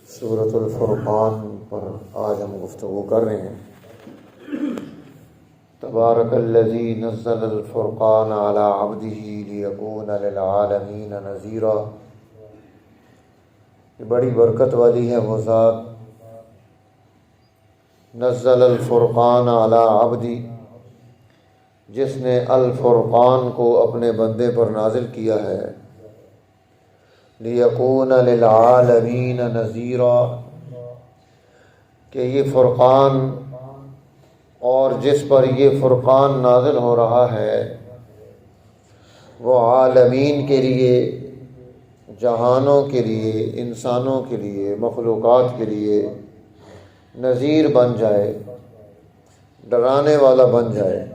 سورۃ الفرقان پر آج ہم گفتگو کر رہے ہیں۔ تبارک الذی نزل الفرقان علی عبدہ لیکون للعالمین نذیرا۔ یہ بڑی برکت والی ہے وہ ذات نزل الفرقان علی عبدہ، جس نے الفرقان کو اپنے بندے پر نازل کیا ہے، لیکون للعالمین نذیرا، کہ یہ فرقان اور جس پر یہ فرقان نازل ہو رہا ہے وہ عالمین کے لیے، جہانوں کے لیے، انسانوں کے لیے، مخلوقات کے لیے نذیر بن جائے، ڈرانے والا بن جائے۔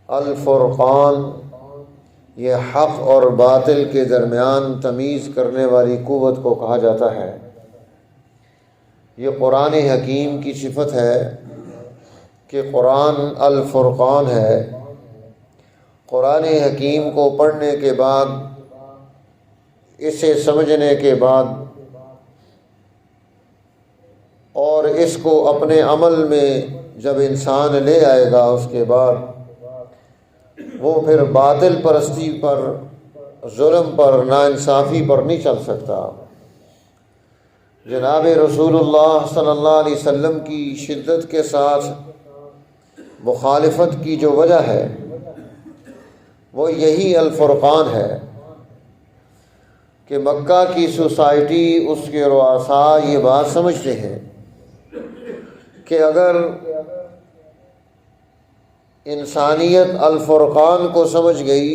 الفرقان یہ حق اور باطل کے درمیان تمیز کرنے والی قوت کو کہا جاتا ہے۔ یہ قرآن حکیم کی صفت ہے کہ قرآن الفرقان ہے۔ قرآن حکیم کو پڑھنے کے بعد، اسے سمجھنے کے بعد اور اس کو اپنے عمل میں جب انسان لے آئے گا، اس کے بعد وہ پھر باطل پرستی پر، ظلم پر، ناانصافی پر نہیں چل سکتا۔ جناب رسول اللہ صلی اللہ علیہ وسلم کی شدت کے ساتھ مخالفت کی جو وجہ ہے وہ یہی الفرقان ہے کہ مکہ کی سوسائٹی، اس کے رؤساء یہ بات سمجھتے ہیں کہ اگر انسانیت الفرقان کو سمجھ گئی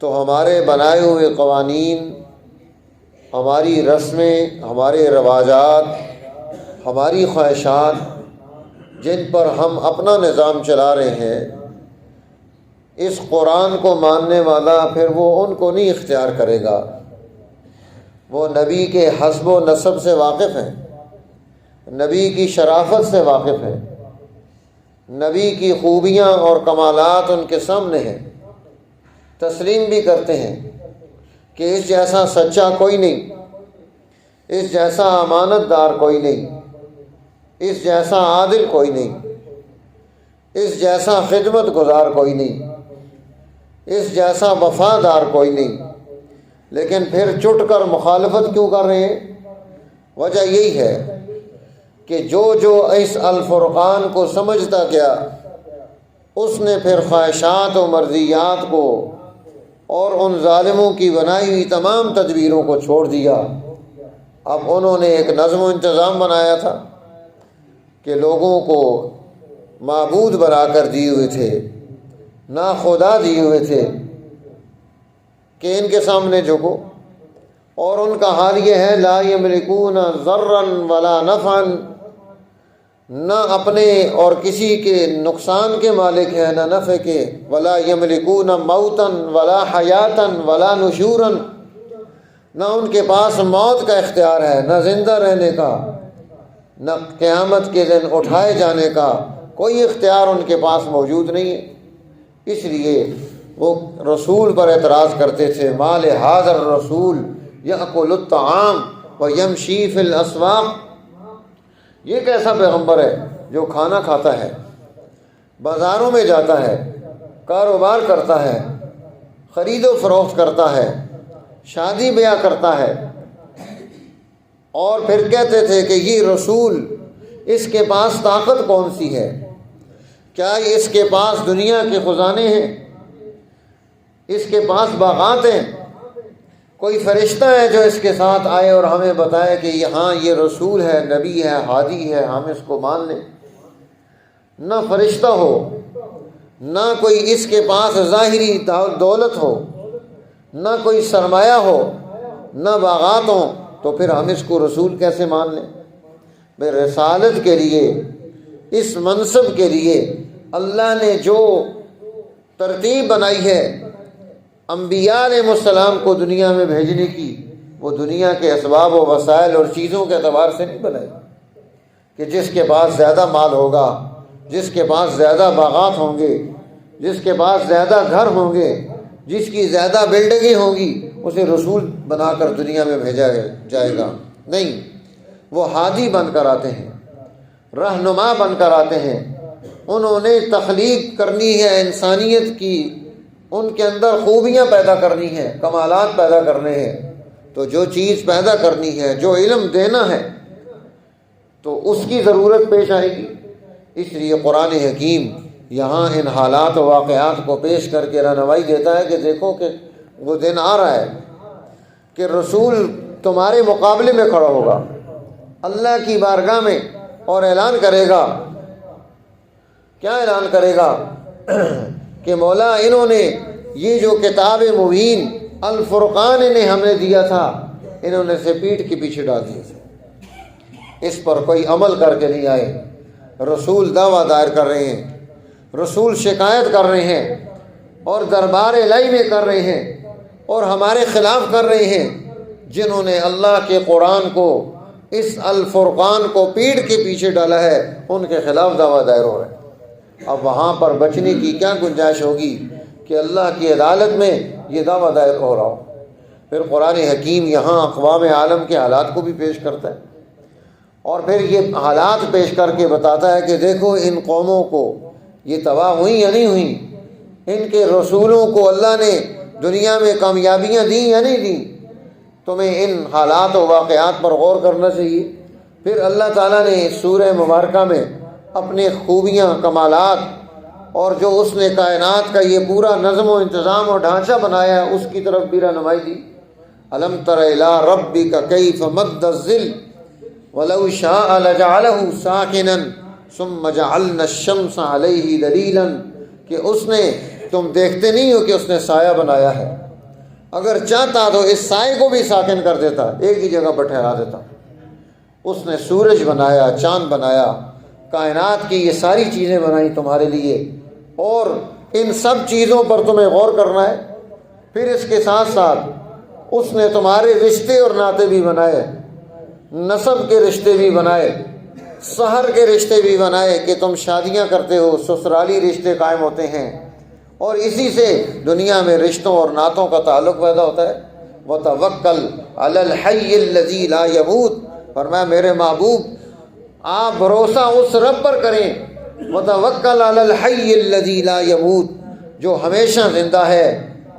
تو ہمارے بنائے ہوئے قوانین، ہماری رسمیں، ہمارے رواجات، ہماری خواہشات، جن پر ہم اپنا نظام چلا رہے ہیں، اس قرآن کو ماننے والا پھر وہ ان کو نہیں اختیار کرے گا۔ وہ نبی کے حسب و نسب سے واقف ہیں، نبی کی شرافت سے واقف ہیں، نبی کی خوبیاں اور کمالات ان کے سامنے ہیں، تسلیم بھی کرتے ہیں کہ اس جیسا سچا کوئی نہیں، اس جیسا امانت دار کوئی نہیں، اس جیسا عادل کوئی نہیں، اس جیسا خدمت گزار کوئی نہیں، اس جیسا وفادار کوئی نہیں۔ لیکن پھر چٹ کر مخالفت کیوں کر رہے ہیں؟ وجہ یہی ہے کہ جو اس الفرقان کو سمجھتا گیا، اس نے پھر خواہشات و مرضیات کو اور ان ظالموں کی بنائی ہوئی تمام تدبیروں کو چھوڑ دیا۔ اب انہوں نے ایک نظم و انتظام بنایا تھا کہ لوگوں کو معبود بنا کر دیے ہوئے تھے، نا خدا دیے ہوئے تھے کہ ان کے سامنے جھکو، اور ان کا حال یہ ہے لا یملکون ضرا ولا نفعا، نہ اپنے اور کسی کے نقصان کے مالک ہیں، نہ نفع کے، ولا یملکون موتا ولا حیاتا ولا نشورا، نہ ان کے پاس موت کا اختیار ہے، نہ زندہ رہنے کا، نہ قیامت کے دن اٹھائے جانے کا کوئی اختیار ان کے پاس موجود نہیں ہے۔ اس لیے وہ رسول پر اعتراض کرتے تھے، ما لہذا الرسول یأکل الطعام ویمشی فی الاسواق، یہ کیسا پیغمبر ہے جو کھانا کھاتا ہے، بازاروں میں جاتا ہے، کاروبار کرتا ہے، خرید و فروخت کرتا ہے، شادی بیاہ کرتا ہے، اور پھر کہتے تھے کہ یہ رسول، اس کے پاس طاقت کون سی ہے؟ کیا اس کے پاس دنیا کے خزانے ہیں؟ اس کے پاس باغات ہیں؟ کوئی فرشتہ ہے جو اس کے ساتھ آئے اور ہمیں بتائے کہ یہاں یہ رسول ہے، نبی ہے، ہادی ہے، ہم اس کو مان لیں؟ نہ فرشتہ ہو، نہ کوئی اس کے پاس ظاہری دولت ہو، نہ کوئی سرمایہ ہو، نہ باغات ہوں، تو پھر ہم اس کو رسول کیسے مان لیں؟ بے رسالت کے لیے، اس منصب کے لیے اللہ نے جو ترتیب بنائی ہے انبیاء علیہ السلام کو دنیا میں بھیجنے کی، وہ دنیا کے اسباب و وسائل اور چیزوں کے اعتبار سے نہیں بنائی کہ جس کے پاس زیادہ مال ہوگا، جس کے پاس زیادہ باغات ہوں گے، جس کے پاس زیادہ گھر ہوں گے، جس کی زیادہ بلڈنگیں ہوں گی، اسے رسول بنا کر دنیا میں بھیجا جائے گا، نہیں، وہ ہادی بن کر آتے ہیں، رہنما بن کر آتے ہیں۔ انہوں نے تخلیق کرنی ہے انسانیت کی، ان کے اندر خوبیاں پیدا کرنی ہیں، کمالات پیدا کرنے ہیں۔ تو جو چیز پیدا کرنی ہے، جو علم دینا ہے، تو اس کی ضرورت پیش آئے گی۔ اس لیے قرآن حکیم یہاں ان حالات و واقعات کو پیش کر کے رہنمائی دیتا ہے کہ دیکھو کہ وہ دن آ رہا ہے کہ رسول تمہارے مقابلے میں کھڑا ہوگا اللہ کی بارگاہ میں اور اعلان کرے گا۔ کیا اعلان کرے گا؟ کہ مولا انہوں نے یہ جو کتاب مبین الفرقان انہیں ہم نے دیا تھا، انہوں نے سے پیٹھ کے پیچھے ڈال دیا تھا، اس پر کوئی عمل کر کے نہیں آئے۔ رسول دعویٰ دائر کر رہے ہیں، رسول شکایت کر رہے ہیں اور دربار الہی میں کر رہے ہیں اور ہمارے خلاف کر رہے ہیں۔ جنہوں نے اللہ کے قرآن کو، اس الفرقان کو پیٹھ کے پیچھے ڈالا ہے، ان کے خلاف دعویٰ دائر ہو رہا ہے۔ اب وہاں پر بچنے کی کیا گنجائش ہوگی کہ اللہ کی عدالت میں یہ دعویٰ دائر ہو رہا ہو؟ پھر قرآن حکیم یہاں اقوام عالم کے حالات کو بھی پیش کرتا ہے اور پھر یہ حالات پیش کر کے بتاتا ہے کہ دیکھو ان قوموں کو یہ تباہ ہوئی یا نہیں ہوئی، ان کے رسولوں کو اللہ نے دنیا میں کامیابیاں دیں یا نہیں دیں۔ تمہیں ان حالات و واقعات پر غور کرنا چاہیے۔ پھر اللہ تعالیٰ نے سورہ مبارکہ میں اپنے خوبیاں، کمالات اور جو اس نے کائنات کا یہ پورا نظم و انتظام اور ڈھانچہ بنایا ہے اس کی طرف بھی رہنمائی دی۔ الم تر الی ربک کیف مد الظل ولو شاء لجعلہ ساکنا ثم جعلنا الشمس علیہ دلیلا، کہ اس نے، تم دیکھتے نہیں ہو کہ اس نے سایہ بنایا ہے، اگر چاہتا تو اس سائے کو بھی ساکن کر دیتا، ایک ہی جگہ پر ٹھہرا دیتا۔ اس نے سورج بنایا، چاند بنایا، کائنات کی یہ ساری چیزیں بنائیں تمہارے لیے، اور ان سب چیزوں پر تمہیں غور کرنا ہے۔ پھر اس کے ساتھ ساتھ اس نے تمہارے رشتے اور ناطے بھی بنائے، نسب کے رشتے بھی بنائے، سحر کے رشتے بھی بنائے کہ تم شادیاں کرتے ہو، سسرالی رشتے قائم ہوتے ہیں، اور اسی سے دنیا میں رشتوں اور نعتوں کا تعلق پیدا ہوتا ہے۔ وَتَوَكَّلْ عَلَى الْحَيِّ الَّذِي لَا يَمُوتُ، فرمایا میرے محبوب آپ بھروسہ اس رب پر کریں، وَتَوَكَّلْ عَلَى الْحَيِّ الَّذِي لَا يَمُوتُ، جو ہمیشہ زندہ ہے،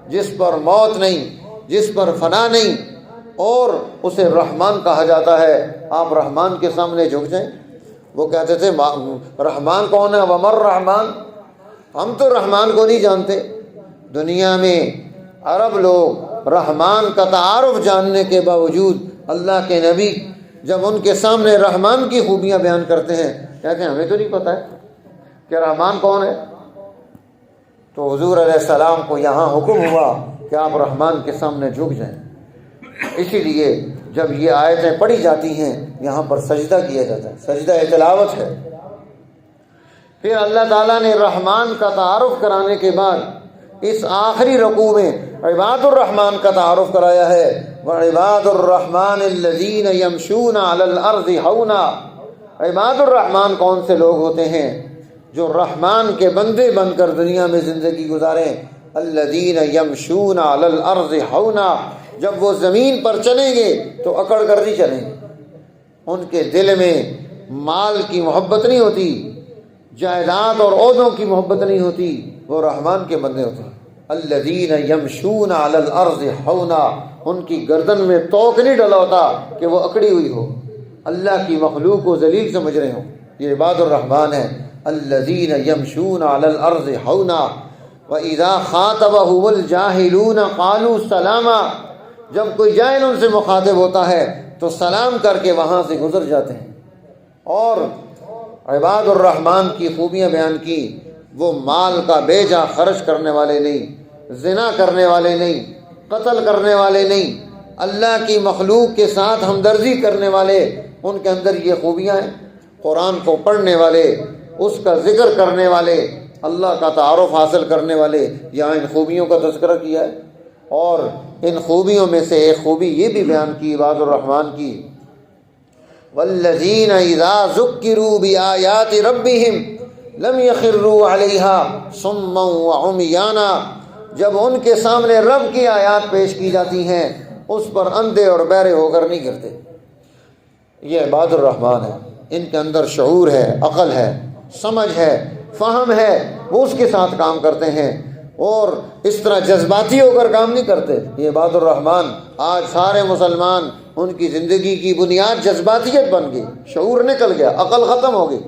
جس پر موت نہیں، جس پر فنا نہیں، اور اسے رحمان کہا جاتا ہے۔ آپ رحمان کے سامنے جھک جائیں۔ وہ کہتے تھے رحمان کون ہے؟ وَمَا الرحمن، ہم تو رحمان کو نہیں جانتے۔ دنیا میں عرب لوگ رحمان کا تعارف جاننے کے باوجود اللہ کے نبی جب ان کے سامنے رحمان کی خوبیاں بیان کرتے ہیں کہتے ہیں ہمیں تو نہیں پتہ ہے کہ رحمان کون ہے۔ تو حضور علیہ السلام کو یہاں حکم ہوا کہ آپ رحمان کے سامنے جھک جائیں۔ اسی لیے جب یہ آیتیں پڑھی جاتی ہیں یہاں پر سجدہ کیا جاتا ہے، سجدہ تلاوت ہے۔ پھر اللہ تعالیٰ نے رحمان کا تعارف کرانے کے بعد اس آخری رکوع میں عباد الرحمن کا تعارف کرایا ہے۔ وَعِبَادُ الرَّحْمَنِ الَّذِينَ يَمْشُونَ عَلَى الْأَرْضِ هَوْنًا، عباد الرحمن کون سے لوگ ہوتے ہیں جو رحمان کے بندے بن کر دنیا میں زندگی گزاریں۔ الَّذِينَ يَمْشُونَ عَلَى الْأَرْضِ هَوْنًا، جب وہ زمین پر چلیں گے تو اکڑ کر نہیں چلیں گے، ان کے دل میں مال کی محبت نہیں ہوتی، جائیداد اور عہدوں کی محبت نہیں ہوتی، وہ رحمان کے بندے ہوتے ہیں۔ الذین یمشون علی الارض ہونا، ان کی گردن میں توق نہیں ڈلا ہوتا کہ وہ اکڑی ہوئی ہو، اللہ کی مخلوق کو ذلیل سمجھ رہے ہوں، یہ عباد الرحمن ہیں۔ الذین یمشون علی الارض ہونا وَإِذَا خَاطَبَهُمُ الْجَاهِلُونَ قَالُوا سَلَامًا، جب کوئی جاہل ان سے مخاطب ہوتا ہے تو سلام کر کے وہاں سے گزر جاتے ہیں۔ اور عباد الرحمن کی خوبیاں بیان کی، وہ مال کا بے جا خرچ کرنے والے نہیں، زنا کرنے والے نہیں، قتل کرنے والے نہیں، اللہ کی مخلوق کے ساتھ ہمدردی کرنے والے، ان کے اندر یہ خوبیاں ہیں۔ قرآن کو پڑھنے والے، اس کا ذکر کرنے والے، اللہ کا تعارف حاصل کرنے والے، یہاں ان خوبیوں کا تذکرہ کیا ہے۔ اور ان خوبیوں میں سے ایک خوبی یہ بھی بیان کی عباد الرحمن کی، والذین اذا ذکروا بآیات ربہم لم یخروا علیہا صما وعمیانا، جب ان کے سامنے رب کی آیات پیش کی جاتی ہیں اس پر اندھے اور بہرے ہو کر نہیں گرتے۔ یہ عباد الرحمن ہے، ان کے اندر شعور ہے، عقل ہے، سمجھ ہے، فہم ہے، وہ اس کے ساتھ کام کرتے ہیں اور اس طرح جذباتی ہو کر کام نہیں کرتے۔ یہ عباد الرحمن، آج سارے مسلمان ان کی زندگی کی بنیاد جذباتیت بن گئی، شعور نکل گیا، عقل ختم ہو گئی۔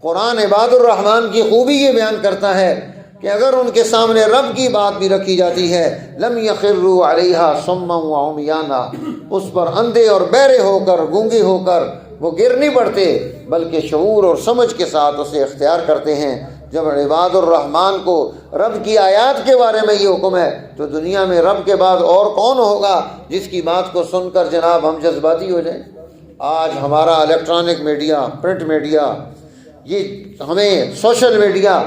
قرآن عباد الرحمن کی خوبی یہ بیان کرتا ہے کہ اگر ان کے سامنے رب کی بات بھی رکھی جاتی ہے لم یخروا علیہا صما وعمیانا، اس پر اندھے اور بہرے ہو کر، گونگے ہو کر وہ گر نہیں پڑتے، بلکہ شعور اور سمجھ کے ساتھ اسے اختیار کرتے ہیں۔ جب عباد الرحمن کو رب کی آیات کے بارے میں یہ حکم ہے تو دنیا میں رب کے بعد اور کون ہوگا جس کی بات کو سن کر جناب ہم جذباتی ہو جائیں؟ آج ہمارا الیکٹرانک میڈیا، پرنٹ میڈیا، یہ ہمیں سوشل میڈیا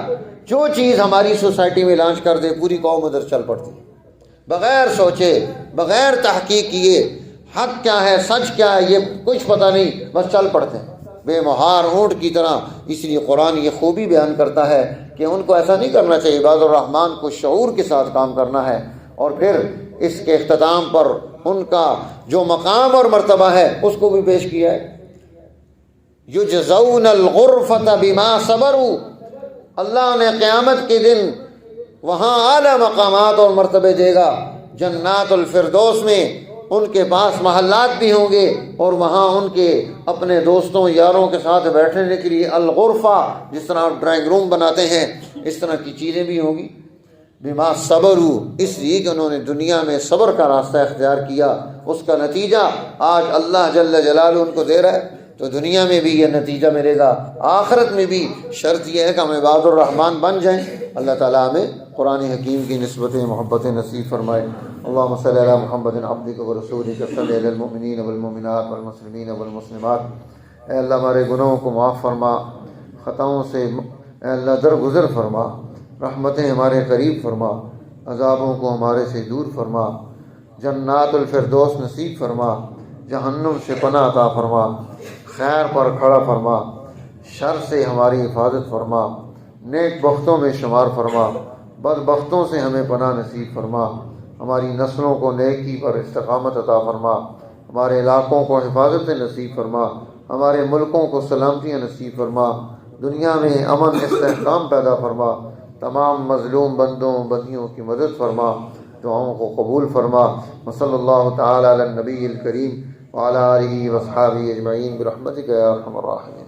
جو چیز ہماری سوسائٹی میں لانچ کر دے پوری قوم ادھر چل پڑتی ہے، بغیر سوچے، بغیر تحقیق کیے حق کیا ہے، سچ کیا ہے، یہ کچھ پتہ نہیں، بس چل پڑتے ہیں بے مہار اونٹ کی طرح۔ اس لیے قرآن یہ خوبی بیان کرتا ہے کہ ان کو ایسا نہیں کرنا چاہیے، عباد الرحمن کو شعور کے ساتھ کام کرنا ہے۔ اور پھر اس کے اختتام پر ان کا جو مقام اور مرتبہ ہے اس کو بھی پیش کیا ہے، یجزون الغرفۃ بما صبروا، اللہ نے قیامت کے دن وہاں اعلیٰ مقامات اور مرتبے دے گا۔ جنات الفردوس میں ان کے پاس محلات بھی ہوں گے اور وہاں ان کے اپنے دوستوں یاروں کے ساتھ بیٹھنے کے لیے الغرفہ، جس طرح آپ ڈرائنگ روم بناتے ہیں اس طرح کی چیزیں بھی ہوں گی۔ بما صبروا، اس لیے کہ انہوں نے دنیا میں صبر کا راستہ اختیار کیا، اس کا نتیجہ آج اللہ جل جلالہ ان کو دے رہا ہے۔ تو دنیا میں بھی یہ نتیجہ ملے گا، آخرت میں بھی۔ شرط یہ ہے کہ ہم عباد الرحمن بن جائیں۔ اللہ تعالیٰ ہمیں قرآن حکیم کی نسبت محبت نصیب فرمائے۔ اللہم صلی علی محمد عبدک ورسولک صلی علی المؤمنین والمؤمنات والمسلمین والمسلمات۔ اے اللہ ہمارے گناہوں کو معاف فرما، خطاؤں سے اے اللہ درگزر فرما، رحمتیں ہمارے قریب فرما، عذابوں کو ہمارے سے دور فرما، جنات الفردوس نصیب فرما، جہنم سے پناہ عطا فرما، خیر پر کھڑا فرما، شر سے ہماری حفاظت فرما، نیک بختوں میں شمار فرما، بد بختوں سے ہمیں پناہ نصیب فرما، ہماری نسلوں کو نیکی پر استقامت عطا فرما، ہمارے علاقوں کو حفاظت نصیب فرما، ہمارے ملکوں کو سلامتیاں نصیب فرما، دنیا میں امن استحکام پیدا فرما، تمام مظلوم بندوں بندیوں کی مدد فرما، دعاؤں کو قبول فرما۔ وصلی اللہ تعالی علی النبی الکریم وعلی آلہ وصحبہ اجمعین برحمتک یا ارحم الراحمین۔